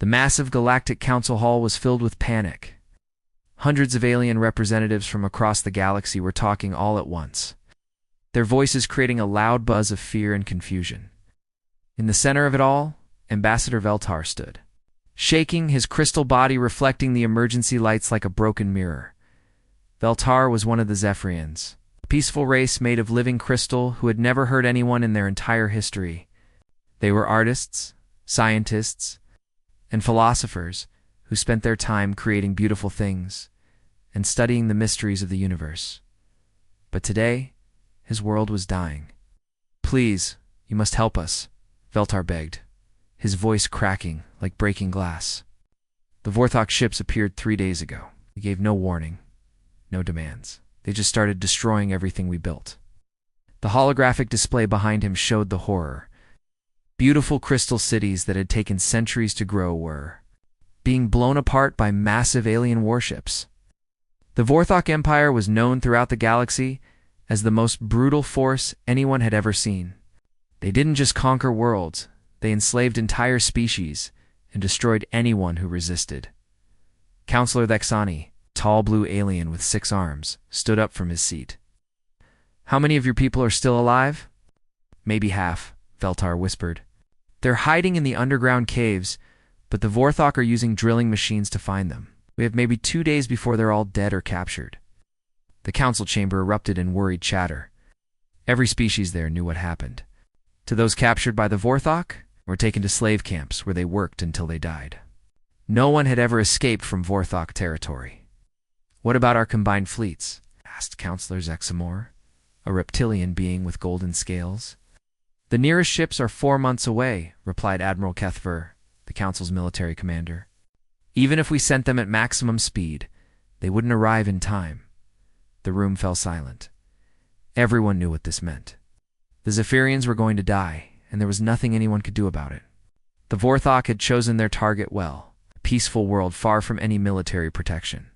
The massive Galactic Council Hall was filled with panic. Hundreds of alien representatives from across the galaxy were talking all at once, their voices creating a loud buzz of fear and confusion. In the center of it all, Ambassador Veltar stood, shaking, his crystal body reflecting the emergency lights like a broken mirror. Veltar was one of the Zephyrians, a peaceful race made of living crystal who had never hurt anyone in their entire history. They were artists, scientists, and philosophers who spent their time creating beautiful things and studying the mysteries of the universe. But today, his world was dying. "Please, you must help us," Veltar begged, his voice cracking like breaking glass. "The Vorthok ships appeared 3 days ago. They gave no warning, no demands. They just started destroying everything we built." The holographic display behind him showed the horror. Beautiful crystal cities that had taken centuries to grow were being blown apart by massive alien warships. The Vorthok Empire was known throughout the galaxy as the most brutal force anyone had ever seen. They didn't just conquer worlds, they enslaved entire species and destroyed anyone who resisted. Counselor Thexani, tall blue alien with 6 arms, stood up from his seat. "How many of your people are still alive?" "Maybe half," Veltar whispered. "They're hiding in the underground caves, but the Vorthok are using drilling machines to find them. We have maybe 2 days before they're all dead or captured." The council chamber erupted in worried chatter. Every species there knew what happened. To those captured by the Vorthok, were taken to slave camps where they worked until they died. No one had ever escaped from Vorthok territory. "What about our combined fleets?" asked Counselor Zexamore, a reptilian being with golden scales. "The nearest ships are 4 months away," replied Admiral Kethver, the Council's military commander. "Even if we sent them at maximum speed, they wouldn't arrive in time." The room fell silent. Everyone knew what this meant. The Zephyrians were going to die, and there was nothing anyone could do about it. The Vorthok had chosen their target well, a peaceful world far from any military protection.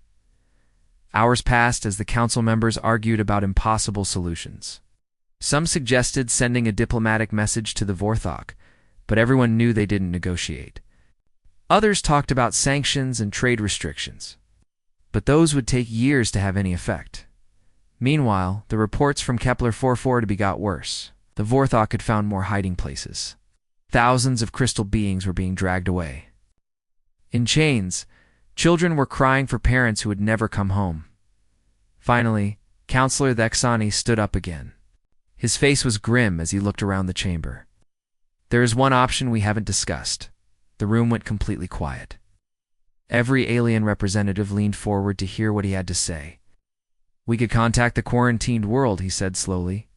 Hours passed as the council members argued about impossible solutions. Some suggested sending a diplomatic message to the Vorthok, but everyone knew they didn't negotiate. Others talked about sanctions and trade restrictions, but those would take years to have any effect. Meanwhile, the reports from Kepler-44 got worse. The Vorthok had found more hiding places. Thousands of crystal beings were being dragged away. In chains, children were crying for parents who would never come home. Finally, Counselor Thexani stood up again. His face was grim as he looked around the chamber. "There is one option we haven't discussed." The room went completely quiet. Every alien representative leaned forward to hear what he had to say. "We could contact the quarantined world," he said slowly.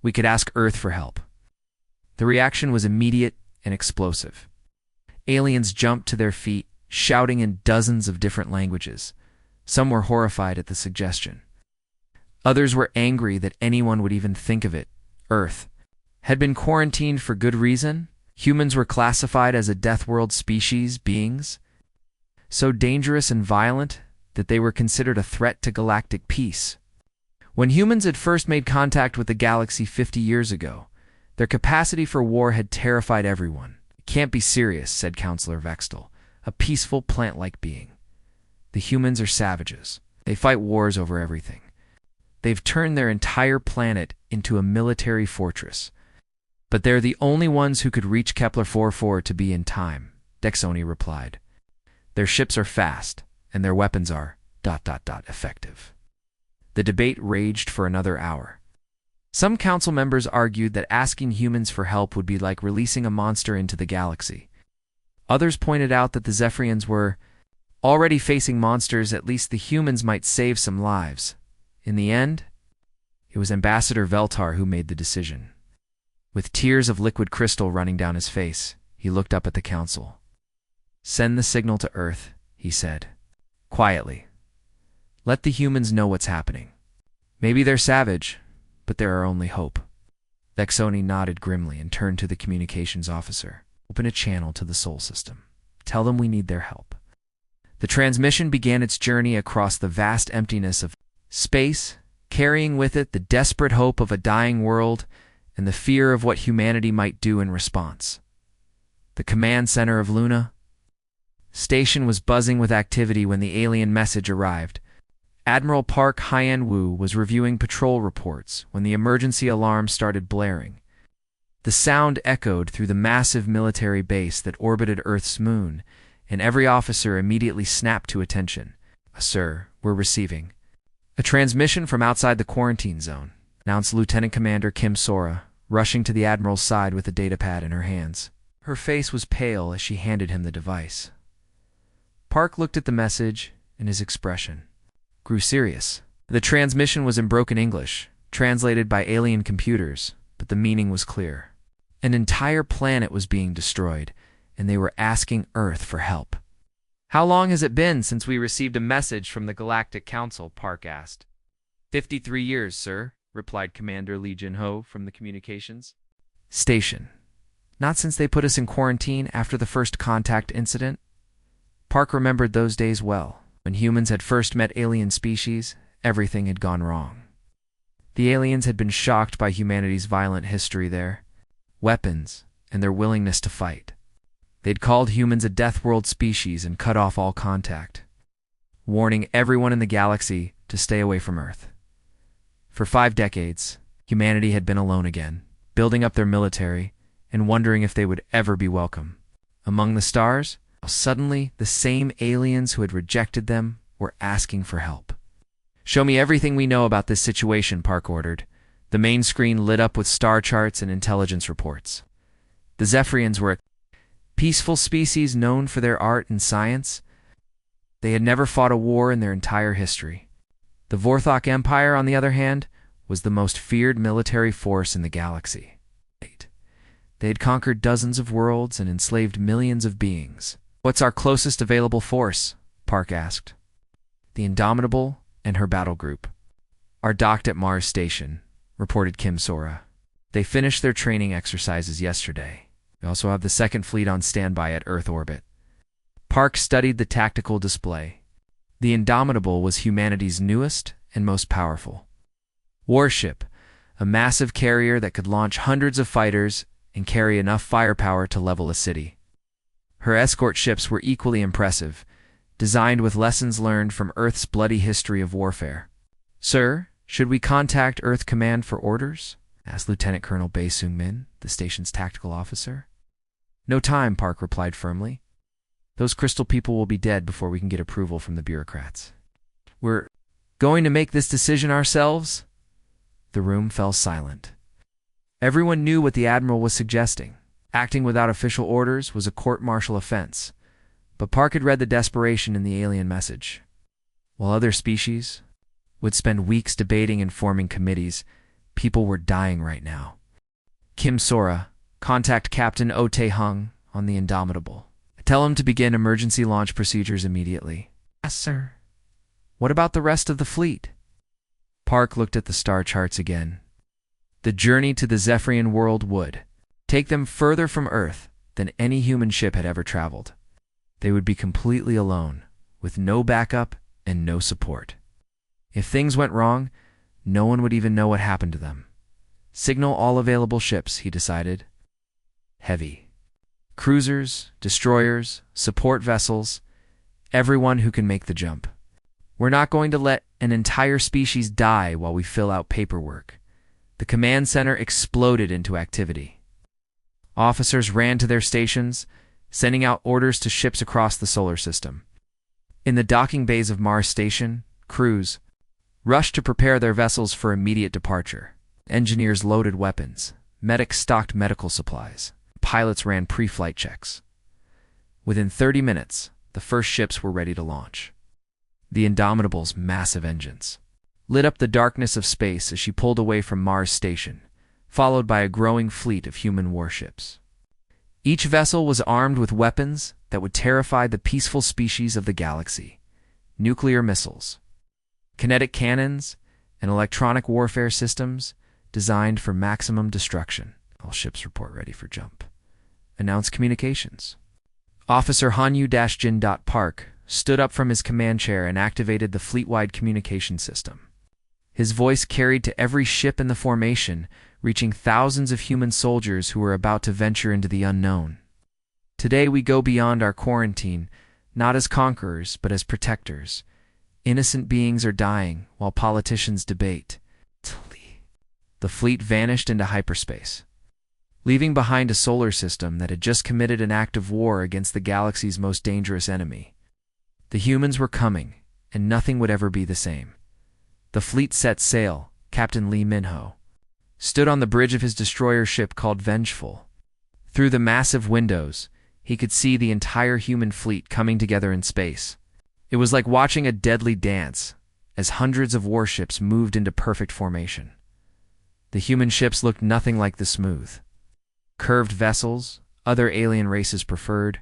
"We could ask Earth for help." The reaction was immediate and explosive. Aliens jumped to their feet, shouting in dozens of different languages. Some were horrified at the suggestion. Others were angry that anyone would even think of it. Earth had been quarantined for good reason. Humans were classified as a Deathworld species beings, so dangerous and violent that they were considered a threat to galactic peace. When humans had first made contact with the galaxy 50 years ago, their capacity for war had terrified everyone. "It can't be serious," said Counselor Vextel, a peaceful plant-like being. "The humans are savages. They fight wars over everything. They've turned their entire planet into a military fortress. But they're the only ones who could reach Kepler-44 to be in time," Dexoni replied. "Their ships are fast, and their weapons are ... effective." The debate raged for another hour. Some council members argued that asking humans for help would be like releasing a monster into the galaxy. Others pointed out that the Zephyrians were already facing monsters. At least the humans might save some lives. In the end, it was Ambassador Veltar who made the decision. With tears of liquid crystal running down his face, he looked up at the council. "Send the signal to Earth," he said, quietly. "Let the humans know what's happening. Maybe they're savage, but they're our only hope." Vexoni nodded grimly and turned to the communications officer. "Open a channel to the Sol system. Tell them we need their help." The transmission began its journey across the vast emptiness of space, carrying with it the desperate hope of a dying world and the fear of what humanity might do in response. The command center of Luna. Station was buzzing with activity when the alien message arrived. Admiral Park Hyen-woo was reviewing patrol reports when the emergency alarm started blaring. The sound echoed through the massive military base that orbited Earth's moon, and every officer immediately snapped to attention. "Sir, we're receiving a transmission from outside the quarantine zone," announced Lieutenant Commander Kim Sora, rushing to the Admiral's side with a datapad in her hands. Her face was pale as she handed him the device. Park looked at the message, and his expression grew serious. The transmission was in broken English, translated by alien computers, but the meaning was clear. An entire planet was being destroyed, and they were asking Earth for help. "How long has it been since we received a message from the Galactic Council?" Park asked. 53 years, sir," replied Commander Lee Jin-ho from the communications. Station. "Not since they put us in quarantine after the first contact incident?" Park remembered those days well. When humans had first met alien species, everything had gone wrong. The aliens had been shocked by humanity's violent history there, weapons, and their willingness to fight. They'd called humans a death world species and cut off all contact, warning everyone in the galaxy to stay away from Earth. For 5 decades, humanity had been alone again, building up their military and wondering if they would ever be welcome. Among the stars, suddenly the same aliens who had rejected them were asking for help. "Show me everything we know about this situation," Park ordered. The main screen lit up with star charts and intelligence reports. The Zephyrians were a peaceful species known for their art and science. They had never fought a war in their entire history. The Vorthok Empire, on the other hand, was the most feared military force in the galaxy. They had conquered dozens of worlds and enslaved millions of beings. "What's our closest available force?" Park asked. "The Indomitable and her battle group are docked at Mars Station," reported Kim Sora. "They finished their training exercises yesterday. We also have the Second Fleet on standby at Earth orbit." Park studied the tactical display. The Indomitable was humanity's newest and most powerful warship, a massive carrier that could launch hundreds of fighters and carry enough firepower to level a city. Her escort ships were equally impressive, designed with lessons learned from Earth's bloody history of warfare. "Sir, should we contact Earth Command for orders?" asked Lieutenant Colonel Bae Sung-min, the station's tactical officer. "No time," Park replied firmly. "Those crystal people will be dead before we can get approval from the bureaucrats. We're going to make this decision ourselves." The room fell silent. Everyone knew what the Admiral was suggesting. Acting without official orders was a court-martial offense, but Park had read the desperation in the alien message. While other species would spend weeks debating and forming committees, people were dying right now. "Kim Sora, contact Captain Oh Tae-hung on the Indomitable. Tell him to begin emergency launch procedures immediately." "Yes, sir." "What about the rest of the fleet?" Park looked at the star charts again. The journey to the Zephyrian world would take them further from Earth than any human ship had ever traveled. They would be completely alone, with no backup and no support. If things went wrong, no one would even know what happened to them. Signal all available ships, he decided. Heavy. Cruisers, destroyers, support vessels, everyone who can make the jump. "We're not going to let an entire species die while we fill out paperwork." The command center exploded into activity. Officers ran to their stations, sending out orders to ships across the solar system. In the docking bays of Mars Station, crews rushed to prepare their vessels for immediate departure. Engineers loaded weapons, medics stocked medical supplies, pilots ran pre-flight checks. Within 30 minutes, the first ships were ready to launch. The Indomitable's massive engines lit up the darkness of space as she pulled away from Mars Station, followed by a growing fleet of human warships. Each vessel was armed with weapons that would terrify the peaceful species of the galaxy: nuclear missiles, kinetic cannons, and electronic warfare systems designed for maximum destruction. "All ships report ready for jump," announced communications. Officer Hanyu-Jin. Park stood up from his command chair and activated the fleet-wide communication system. His voice carried to every ship in the formation, reaching thousands of human soldiers who were about to venture into the unknown. "Today we go beyond our quarantine, not as conquerors, but as protectors. Innocent beings are dying, while politicians debate. The fleet vanished into hyperspace, leaving behind a solar system that had just committed an act of war against the galaxy's most dangerous enemy. The humans were coming, and nothing would ever be the same. The fleet set sail. Captain Lee Min-ho stood on the bridge of his destroyer ship called Vengeful. Through the massive windows, he could see the entire human fleet coming together in space. It was like watching a deadly dance, as hundreds of warships moved into perfect formation. The human ships looked nothing like the smooth, curved vessels other alien races preferred.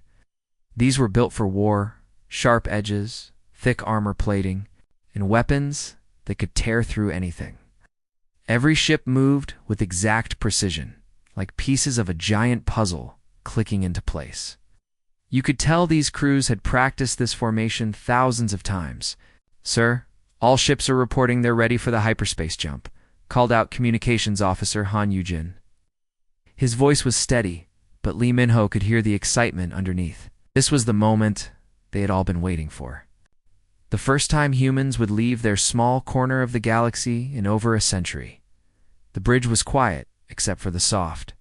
These were built for war, sharp edges, thick armor plating, and weapons that could tear through anything. Every ship moved with exact precision, like pieces of a giant puzzle clicking into place. You could tell these crews had practiced this formation thousands of times. "Sir, all ships are reporting they're ready for the hyperspace jump," called out Communications Officer Han Yujin. His voice was steady, but Lee Min-ho could hear the excitement underneath. This was the moment they had all been waiting for. The first time humans would leave their small corner of the galaxy in over a century. The bridge was quiet, except for the soft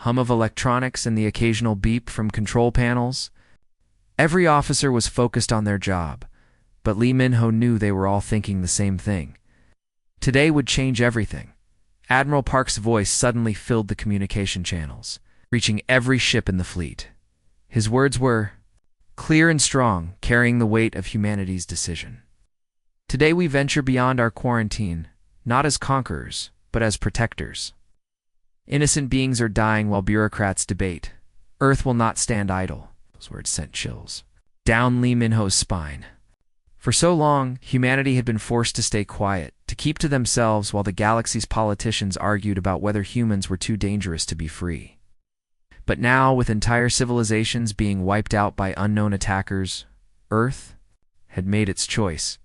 hum of electronics and the occasional beep from control panels. Every officer was focused on their job, but Lee Min-ho knew they were all thinking the same thing. Today would change everything. Admiral Park's voice suddenly filled the communication channels, reaching every ship in the fleet. His words were clear and strong, carrying the weight of humanity's decision. "Today we venture beyond our quarantine, not as conquerors, but as protectors. Innocent beings are dying while bureaucrats debate. Earth will not stand idle." Those words sent chills down Lee Min-ho's spine. For so long, humanity had been forced to stay quiet, to keep to themselves while the galaxy's politicians argued about whether humans were too dangerous to be free. But now, with entire civilizations being wiped out by unknown attackers, Earth had made its choice.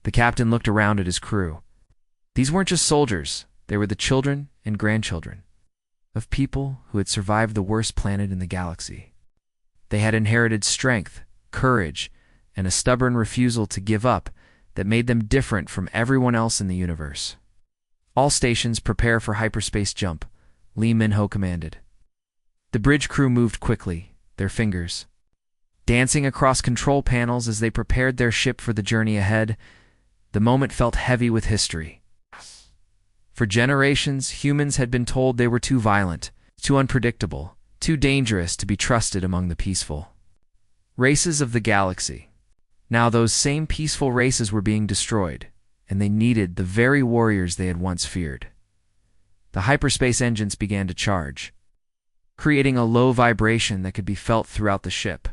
The captain looked around at his crew. These weren't just soldiers, they were the children and grandchildren of people who had survived the worst planet in the galaxy. They had inherited strength, courage, and a stubborn refusal to give up that made them different from everyone else in the universe. "All stations prepare for hyperspace jump," Lee Min-ho commanded. The bridge crew moved quickly, their fingers dancing across control panels as they prepared their ship for the journey ahead. The moment felt heavy with history. For generations, humans had been told they were too violent, too unpredictable, too dangerous to be trusted among the peaceful races of the galaxy. Now those same peaceful races were being destroyed, and they needed the very warriors they had once feared. The hyperspace engines began to charge, creating a low vibration that could be felt throughout the ship.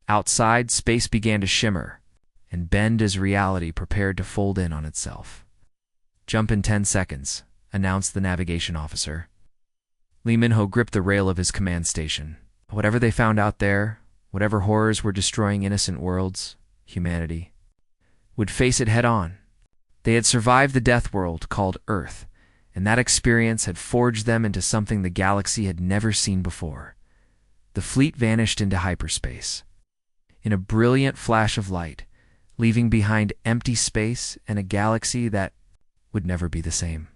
Outside, space began to shimmer and bend as reality prepared to fold in on itself. "Jump in 10 seconds, announced the navigation officer. Lee Min-ho gripped the rail of his command station. Whatever they found out there, whatever horrors were destroying innocent worlds, humanity would face it head-on. They had survived the death world called Earth, and that experience had forged them into something the galaxy had never seen before. The fleet vanished into hyperspace, in a brilliant flash of light, leaving behind empty space and a galaxy that would never be the same.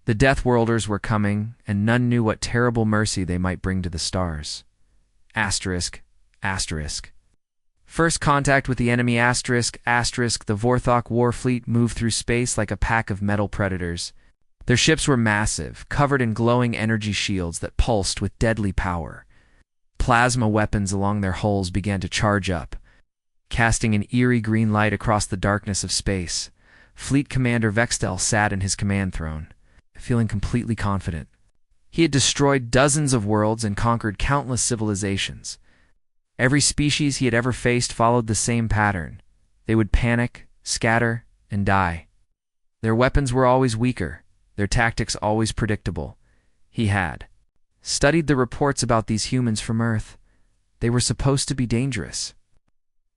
The Deathworlders were coming, and none knew what terrible mercy they might bring to the stars. Asterisk, asterisk. First contact with the enemy asterisk, asterisk. The Vorthok war fleet moved through space like a pack of metal predators. Their ships were massive, covered in glowing energy shields that pulsed with deadly power. Plasma weapons along their hulls began to charge up, casting an eerie green light across the darkness of space. Fleet Commander Vextel sat in his command throne, feeling completely confident. He had destroyed dozens of worlds and conquered countless civilizations. Every species he had ever faced followed the same pattern. They would panic, scatter, and die. Their weapons were always weaker, their tactics always predictable. He had studied the reports about these humans from Earth. They were supposed to be dangerous.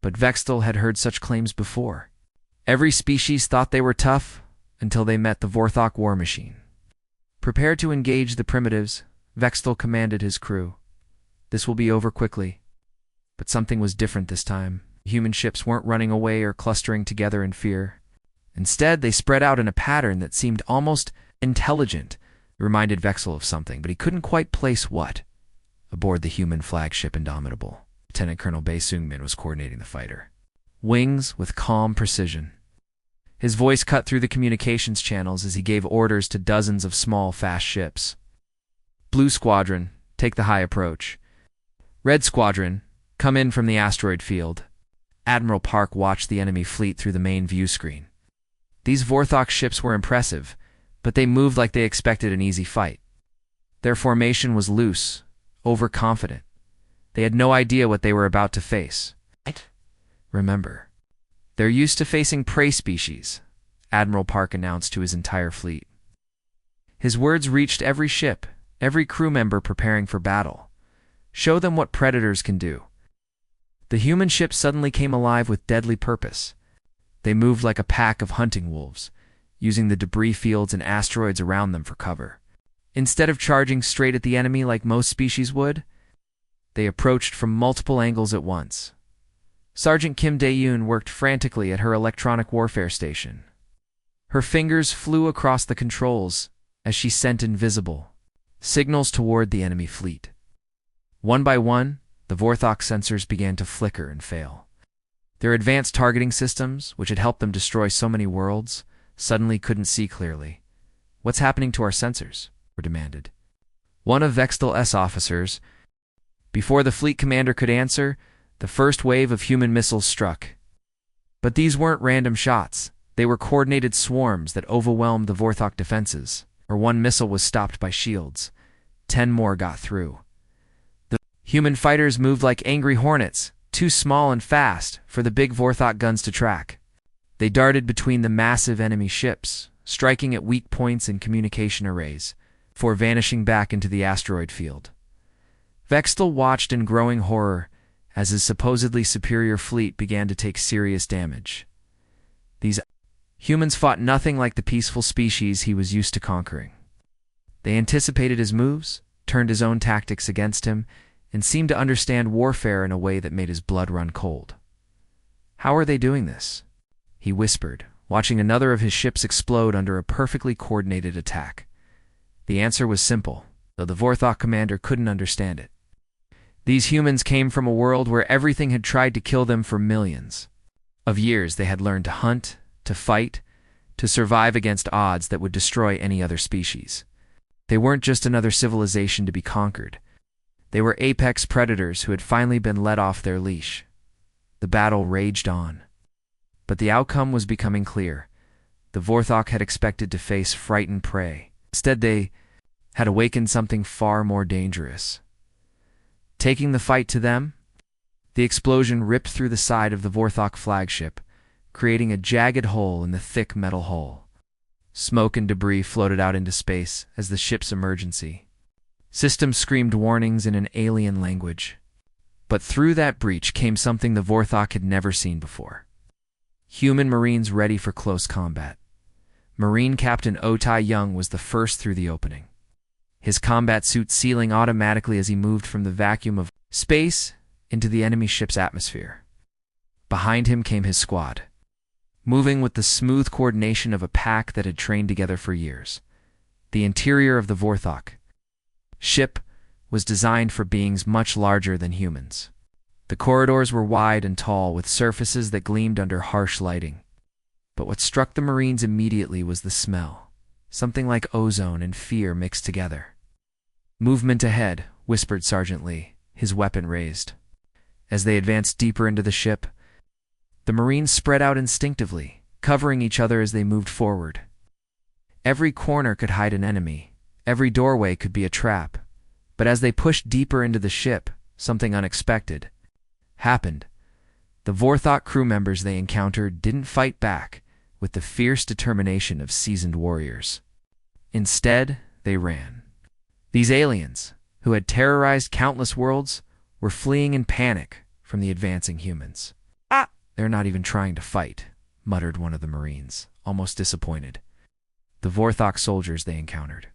But Vextel had heard such claims before. Every species thought they were tough until they met the Vorthok war machine. Prepared to engage the primitives, Vextel commanded his crew. This will be over quickly. But something was different this time. Human ships weren't running away or clustering together in fear. Instead, they spread out in a pattern that seemed almost intelligent. It reminded Vexel of something, but he couldn't quite place what. Aboard the human flagship Indomitable, Lieutenant Colonel Bae Seung-min was coordinating the fighter. Wings with calm precision. His voice cut through the communications channels as he gave orders to dozens of small, fast ships. Blue Squadron, take the high approach. Red Squadron, come in from the asteroid field. Admiral Park watched the enemy fleet through the main view screen. These Vorthok ships were impressive, but they moved like they expected an easy fight. Their formation was loose, overconfident. They had no idea what they were about to face. Remember, they're used to facing prey species, Admiral Park announced to his entire fleet. His words reached every ship, every crew member preparing for battle. Show them what predators can do. The human ships suddenly came alive with deadly purpose. They moved like a pack of hunting wolves, using the debris fields and asteroids around them for cover. Instead of charging straight at the enemy like most species would, they approached from multiple angles at once. Sergeant Kim Dae-yoon worked frantically at her electronic warfare station. Her fingers flew across the controls as she sent invisible signals toward the enemy fleet. One by one, the Vorthok sensors began to flicker and fail. Their advanced targeting systems, which had helped them destroy so many worlds, suddenly couldn't see clearly. What's happening to our sensors? Were demanded. One of Vextel's officers. Before the fleet commander could answer, the first wave of human missiles struck. But these weren't random shots. They were coordinated swarms that overwhelmed the Vorthok defenses. Or one missile was stopped by shields. 10 more got through. The human fighters moved like angry hornets, too small and fast for the big Vorthok guns to track. They darted between the massive enemy ships, striking at weak points in communication arrays, before vanishing back into the asteroid field. Vextel watched in growing horror as his supposedly superior fleet began to take serious damage. These humans fought nothing like the peaceful species he was used to conquering. They anticipated his moves, turned his own tactics against him, and seemed to understand warfare in a way that made his blood run cold. How are they doing this? He whispered, watching another of his ships explode under a perfectly coordinated attack. The answer was simple, though the Vorthok commander couldn't understand it. These humans came from a world where everything had tried to kill them for millions of years. They had learned to hunt, to fight, to survive against odds that would destroy any other species. They weren't just another civilization to be conquered. They were apex predators who had finally been let off their leash. The battle raged on. But the outcome was becoming clear. The Vorthok had expected to face frightened prey. Instead, they had awakened something far more dangerous. Taking the fight to them, the explosion ripped through the side of the Vorthok flagship, creating a jagged hole in the thick metal hull. Smoke and debris floated out into space as the ship's emergency. Systems screamed warnings in an alien language. But through that breach came something the Vorthok had never seen before. Human Marines ready for close combat. Marine Captain Oh-Tai Young was the first through the opening, his combat suit sealing automatically as he moved from the vacuum of space into the enemy ship's atmosphere. Behind him came his squad, moving with the smooth coordination of a pack that had trained together for years. The interior of the Vorthok ship was designed for beings much larger than humans. The corridors were wide and tall, with surfaces that gleamed under harsh lighting. But what struck the Marines immediately was the smell, something like ozone and fear mixed together. "Movement ahead," whispered Sergeant Lee, his weapon raised. As they advanced deeper into the ship, the Marines spread out instinctively, covering each other as they moved forward. Every corner could hide an enemy, every doorway could be a trap. But as they pushed deeper into the ship, something unexpected happened. The Vorthok crew members they encountered didn't fight back with the fierce determination of seasoned warriors. Instead, they ran. These aliens, who had terrorized countless worlds, were fleeing in panic from the advancing humans. "They're not even trying to fight," muttered one of the Marines, almost disappointed. The Vorthok soldiers they encountered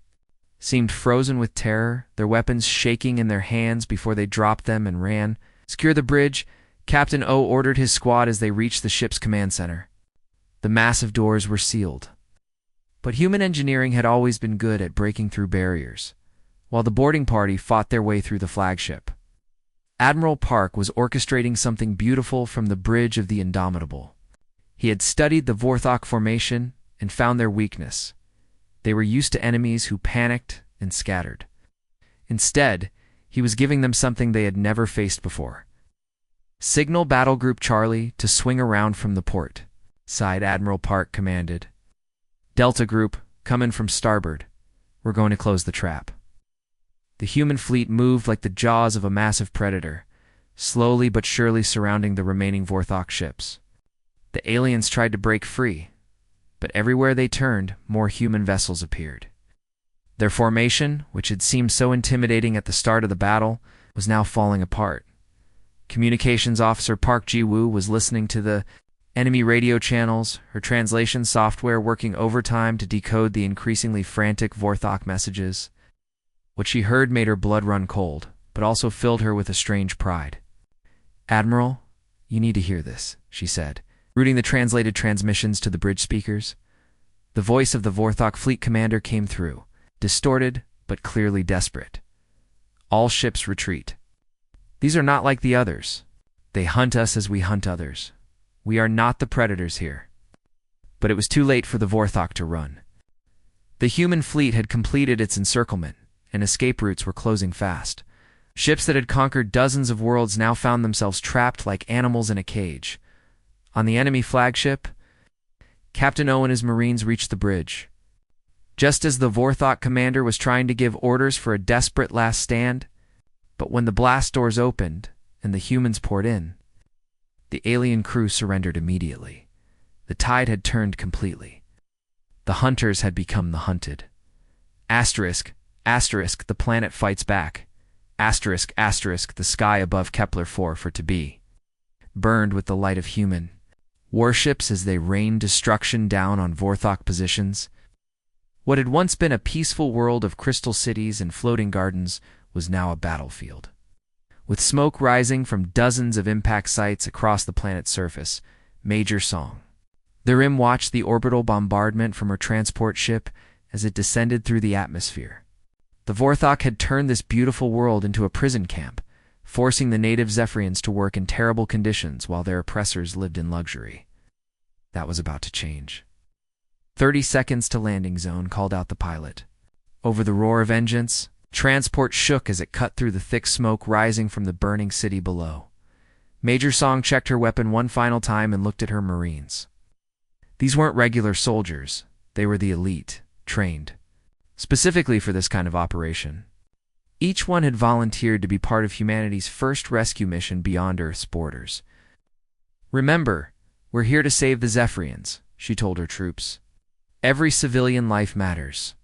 seemed frozen with terror, their weapons shaking in their hands before they dropped them and ran. Secure the bridge, Captain O ordered his squad as they reached the ship's command center. The massive doors were sealed. But human engineering had always been good at breaking through barriers, while the boarding party fought their way through the flagship. Admiral Park was orchestrating something beautiful from the bridge of the Indomitable. He had studied the Vorthok formation and found their weakness. They were used to enemies who panicked and scattered. Instead, he was giving them something they had never faced before. "Signal Battle Group Charlie to swing around from the port," Side Admiral Park commanded. "Delta Group, come in from starboard. We're going to close the trap." The human fleet moved like the jaws of a massive predator, slowly but surely surrounding the remaining Vorthok ships. The aliens tried to break free, but everywhere they turned, more human vessels appeared. Their formation, which had seemed so intimidating at the start of the battle, was now falling apart. Communications Officer Park Ji-woo was listening to the enemy radio channels, her translation software working overtime to decode the increasingly frantic Vorthok messages. What she heard made her blood run cold, but also filled her with a strange pride. "Admiral, you need to hear this," she said, routing the translated transmissions to the bridge speakers. The voice of the Vorthok fleet commander came through, distorted but clearly desperate. "All ships retreat. These are not like the others. They hunt us as we hunt others. We are not the predators here." But it was too late for the Vorthok to run. The human fleet had completed its encirclement, and escape routes were closing fast. Ships that had conquered dozens of worlds now found themselves trapped like animals in a cage. On the enemy flagship, Captain O and his Marines reached the bridge. Just as the Vorthok commander was trying to give orders for a desperate last stand, but when the blast doors opened and the humans poured in, the alien crew surrendered immediately. The tide had turned completely. The hunters had become the hunted. Asterisk, asterisk, the planet fights back. Asterisk, asterisk, the sky above Kepler 4 for to be burned with the light of human warships as they rained destruction down on Vorthok positions. What had once been a peaceful world of crystal cities and floating gardens was now a battlefield. With smoke rising from dozens of impact sites across the planet's surface, Major Song. Therein watched the orbital bombardment from her transport ship as it descended through the atmosphere. The Vorthok had turned this beautiful world into a prison camp, forcing the native Zephyrians to work in terrible conditions while their oppressors lived in luxury. That was about to change. 30 seconds to landing zone, called out the pilot. Over the roar of engines, transport shook as it cut through the thick smoke rising from the burning city below. Major Song checked her weapon one final time and looked at her Marines. These weren't regular soldiers. They were the elite, trained specifically for this kind of operation. Each one had volunteered to be part of humanity's first rescue mission beyond Earth's borders. "Remember, we're here to save the Zephyrians," she told her troops. "Every civilian life matters,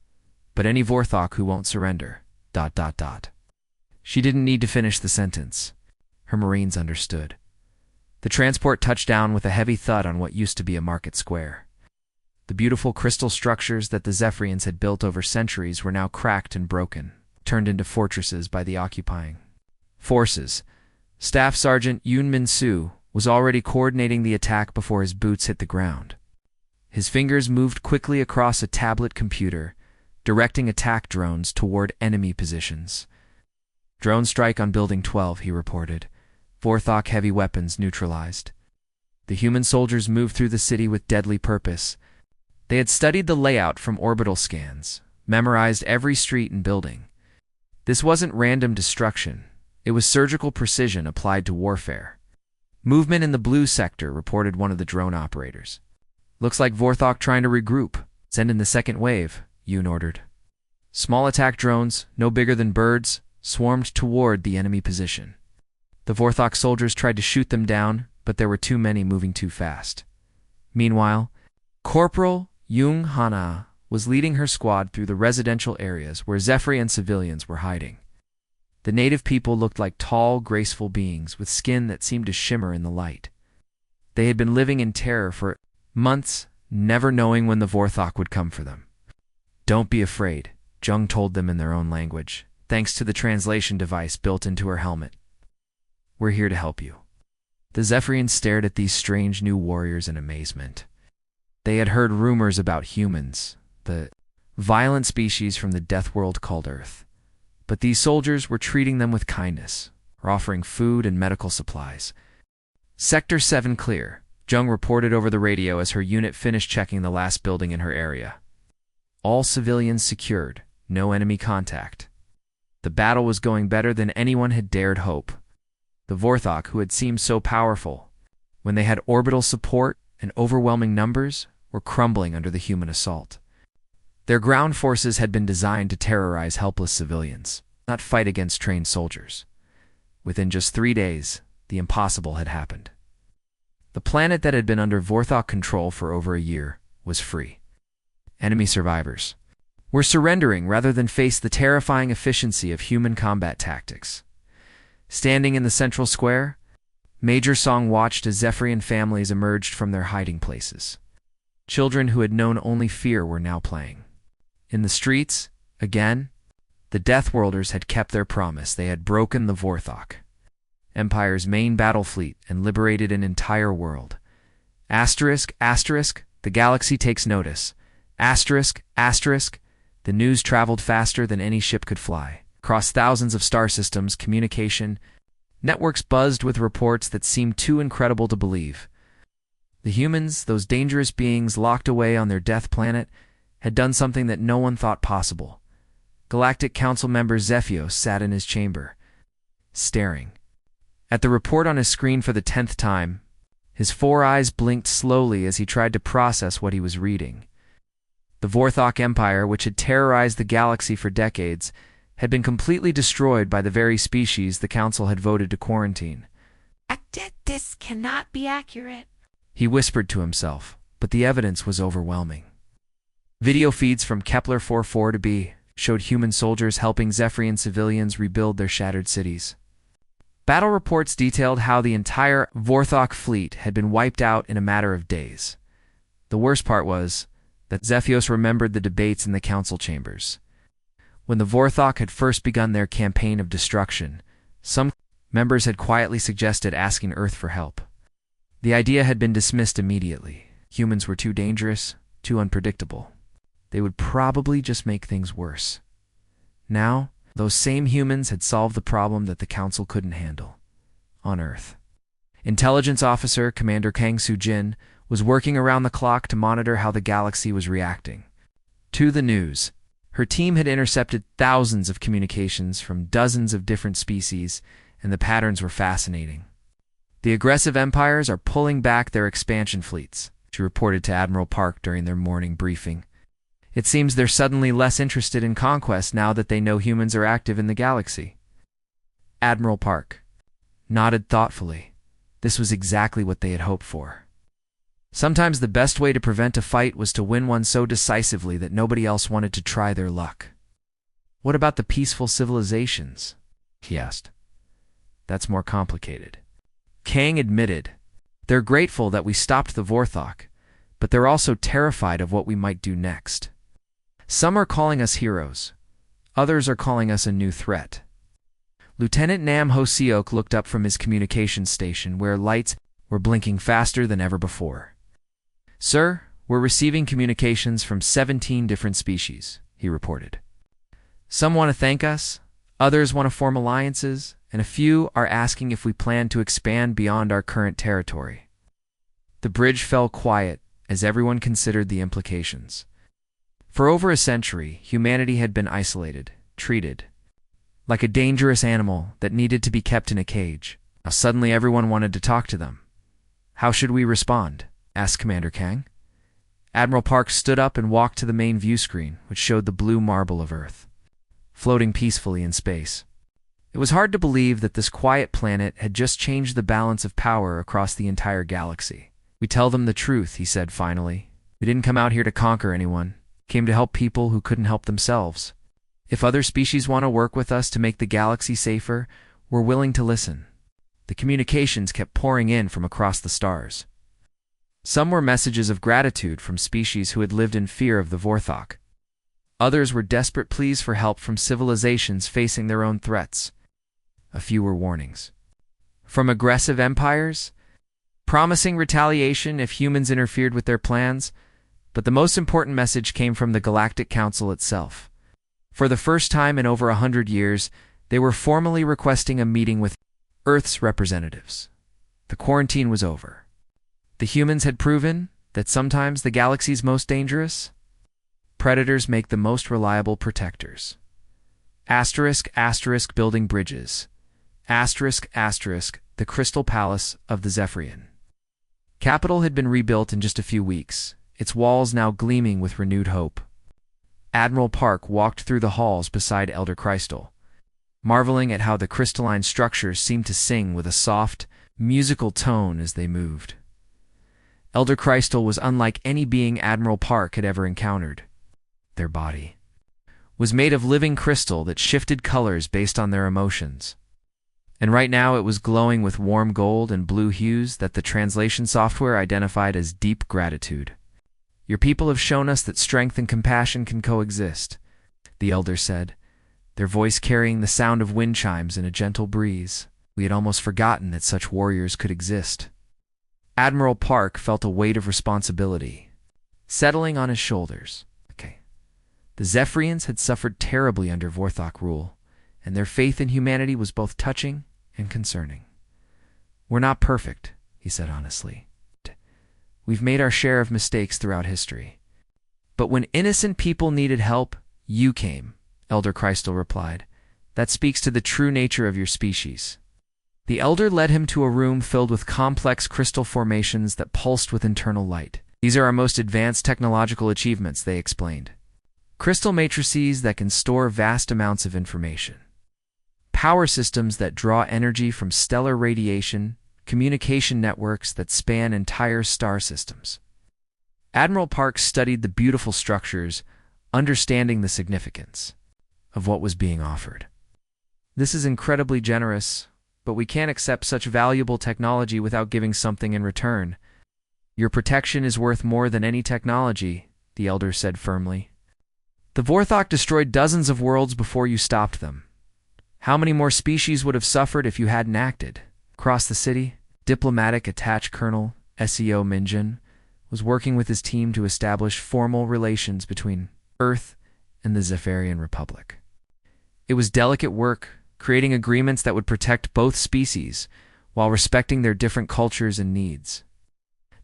but any Vorthok who won't surrender, ... She didn't need to finish the sentence. Her Marines understood. The transport touched down with a heavy thud on what used to be a market square. The beautiful crystal structures that the Zephyrians had built over centuries were now cracked and broken, turned into fortresses by the occupying forces. Staff Sergeant Yoon Min-soo was already coordinating the attack before his boots hit the ground. His fingers moved quickly across a tablet computer, directing attack drones toward enemy positions. "Drone strike on Building 12, he reported. "Vorthok heavy weapons neutralized." The human soldiers moved through the city with deadly purpose. They had studied the layout from orbital scans, memorized every street and building. This wasn't random destruction. It was surgical precision applied to warfare. "Movement in the blue sector," reported one of the drone operators. "Looks like Vorthok trying to regroup. Send in the second wave," Yoon ordered. Small attack drones, no bigger than birds, swarmed toward the enemy position. The Vorthok soldiers tried to shoot them down, but there were too many moving too fast. Meanwhile, Corporal Jung Hana was leading her squad through the residential areas where Zephyrian civilians were hiding. The native people looked like tall, graceful beings with skin that seemed to shimmer in the light. They had been living in terror for months, never knowing when the Vorthok would come for them. "Don't be afraid," Jung told them in their own language, thanks to the translation device built into her helmet. We're here to help you." The Zephyrians stared at these strange new warriors in amazement. They had heard rumors about humans, the violent species from the death world called Earth. But these soldiers were treating them with kindness, or offering food and medical supplies. "Sector 7 clear," Jung reported over the radio as her unit finished checking the last building in her area. "All civilians secured, no enemy contact." The battle was going better than anyone had dared hope. The Vorthok, who had seemed so powerful, when they had orbital support and overwhelming numbers, were crumbling under the human assault. Their ground forces had been designed to terrorize helpless civilians, not fight against trained soldiers. Within just 3 days, the impossible had happened. The planet that had been under Vorthok control for over a year was free. Enemy survivors were surrendering rather than face the terrifying efficiency of human combat tactics. Standing in the central square, Major Song watched as Zephyrian families emerged from their hiding places. Children who had known only fear were now playing. In the streets, again, the Deathworlders had kept their promise. They had broken the Vorthok Empire's main battle fleet and liberated an entire world. Asterisk, asterisk, the galaxy takes notice. Asterisk, asterisk, the news traveled faster than any ship could fly. Across thousands of star systems, communication networks buzzed with reports that seemed too incredible to believe. The humans, those dangerous beings locked away on their death planet, had done something that no one thought possible. Galactic Council member Zephyos sat in his chamber, staring at the report on his screen for the 10th time. His 4 eyes blinked slowly as he tried to process what he was reading. The Vorthok Empire, which had terrorized the galaxy for decades, had been completely destroyed by the very species the Council had voted to quarantine. This cannot be accurate," he whispered to himself, but the evidence was overwhelming. Video feeds from Kepler 44b showed human soldiers helping Zephyrian civilians rebuild their shattered cities. Battle reports detailed how the entire Vorthok fleet had been wiped out in a matter of days. The worst part was that Zephyos remembered the debates in the council chambers. When the Vorthok had first begun their campaign of destruction, some members had quietly suggested asking Earth for help. The idea had been dismissed immediately. Humans were too dangerous, too unpredictable. They would probably just make things worse. Now, those same humans had solved the problem that the Council couldn't handle. On Earth, Intelligence Officer Commander Kang Soo-jin was working around the clock to monitor how the galaxy was reacting to the news. Her team had intercepted thousands of communications from dozens of different species, and the patterns were fascinating. "The aggressive empires are pulling back their expansion fleets," she reported to Admiral Park during their morning briefing. "It seems they're suddenly less interested in conquest now that they know humans are active in the galaxy." Admiral Park nodded thoughtfully. This was exactly what they had hoped for. Sometimes the best way to prevent a fight was to win one so decisively that nobody else wanted to try their luck. "What about the peaceful civilizations?" he asked. "That's more complicated." Kang admitted. "They're grateful that we stopped the Vorthok, but they're also terrified of what we might do next. Some are calling us heroes. Others are calling us a new threat." Lieutenant Nam Ho-seok looked up from his communications station where lights were blinking faster than ever before. "Sir, we're receiving communications from 17 different species," he reported. "Some want to thank us, others want to form alliances, and a few are asking if we plan to expand beyond our current territory." The bridge fell quiet as everyone considered the implications. For over a century, humanity had been isolated, treated like a dangerous animal that needed to be kept in a cage. Now suddenly everyone wanted to talk to them. "How should we respond?" asked Commander Kang. Admiral Park stood up and walked to the main view screen, which showed the blue marble of Earth, floating peacefully in space. It was hard to believe that this quiet planet had just changed the balance of power across the entire galaxy. "We tell them the truth," he said finally. "We didn't come out here to conquer anyone. We came to help people who couldn't help themselves. If other species want to work with us to make the galaxy safer, we're willing to listen." The communications kept pouring in from across the stars. Some were messages of gratitude from species who had lived in fear of the Vorthok. Others were desperate pleas for help from civilizations facing their own threats. A few were warnings. from aggressive empires, promising retaliation if humans interfered with their plans, but the most important message came from the Galactic Council itself. For the first time in over 100 years, they were formally requesting a meeting with Earth's representatives. The quarantine was over. The humans had proven that sometimes the galaxy's most dangerous predators make the most reliable protectors. *** building bridges. *** the Crystal Palace of the Zephyrian. Capital had been rebuilt in just a few weeks, its walls now gleaming with renewed hope. Admiral Park walked through the halls beside Elder Crystal, marveling at how the crystalline structures seemed to sing with a soft, musical tone as they moved. Elder Crystal was unlike any being Admiral Park had ever encountered. Their body was made of living crystal that shifted colors based on their emotions. And right now it was glowing with warm gold and blue hues that the translation software identified as deep gratitude. "Your people have shown us that strength and compassion can coexist," the elder said, their voice carrying the sound of wind chimes in a gentle breeze. "We had almost forgotten that such warriors could exist." Admiral Park felt a weight of responsibility settling on his shoulders. The Zephyrians had suffered terribly under Vorthok rule, and their faith in humanity was both touching and concerning. "We're not perfect," he said honestly. "We've made our share of mistakes throughout history. But when innocent people needed help, you came," Elder Crystal replied. "That speaks to the true nature of your species." The elder led him to a room filled with complex crystal formations that pulsed with internal light. "These are our most advanced technological achievements," they explained. "Crystal matrices that can store vast amounts of information. Power systems that draw energy from stellar radiation, communication networks that span entire star systems." Admiral Park studied the beautiful structures, understanding the significance of what was being offered. "This is incredibly generous, but we can't accept such valuable technology without giving something in return. Your protection is worth more than any technology," the elder said firmly. "The Vorthok destroyed dozens of worlds before you stopped them. How many more species would have suffered if you hadn't acted?" Across the city, diplomatic attached Colonel SEO Minjin was working with his team to establish formal relations between Earth and the Zephyrian Republic. It was delicate work, creating agreements that would protect both species while respecting their different cultures and needs.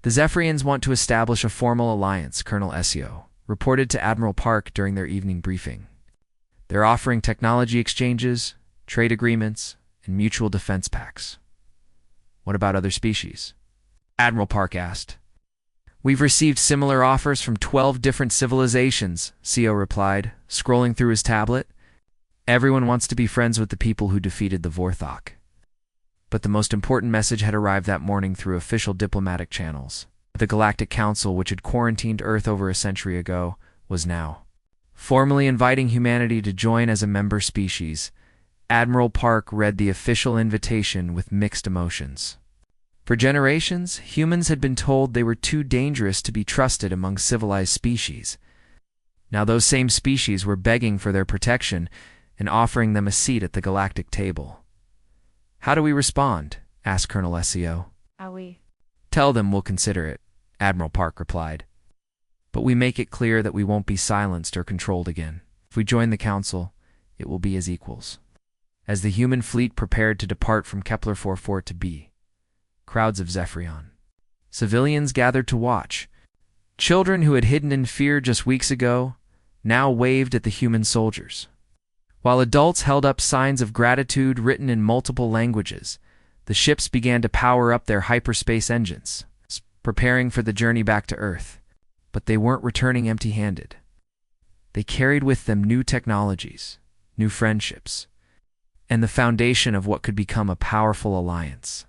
"The Zephyrians want to establish a formal alliance," Colonel SEO reported to Admiral Park during their evening briefing. "They're offering technology exchanges, trade agreements, and mutual defense pacts." "What about other species?" Admiral Park asked. "We've received similar offers from 12 different civilizations," CO replied, scrolling through his tablet. "Everyone wants to be friends with the people who defeated the Vorthok." But the most important message had arrived that morning through official diplomatic channels. The Galactic Council, which had quarantined Earth over a century ago, was now formally inviting humanity to join as a member species. Admiral Park read the official invitation with mixed emotions. For generations, humans had been told they were too dangerous to be trusted among civilized species. Now those same species were begging for their protection and offering them a seat at the galactic table. "How do we respond?" asked Colonel SEO. "Tell them we'll consider it," Admiral Park replied. "But we make it clear that we won't be silenced or controlled again. If we join the Council, it will be as equals." As the human fleet prepared to depart from Kepler 44 to B, crowds of Zephyrian civilians gathered to watch. Children who had hidden in fear just weeks ago now waved at the human soldiers, while adults held up signs of gratitude written in multiple languages. The ships began to power up their hyperspace engines, preparing for the journey back to Earth. But they weren't returning empty-handed. They carried with them new technologies, new friendships, and the foundation of what could become a powerful alliance.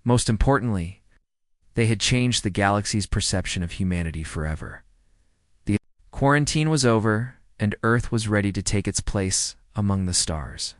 Most importantly, they had changed the galaxy's perception of humanity forever. The quarantine was over, and Earth was ready to take its place among the stars.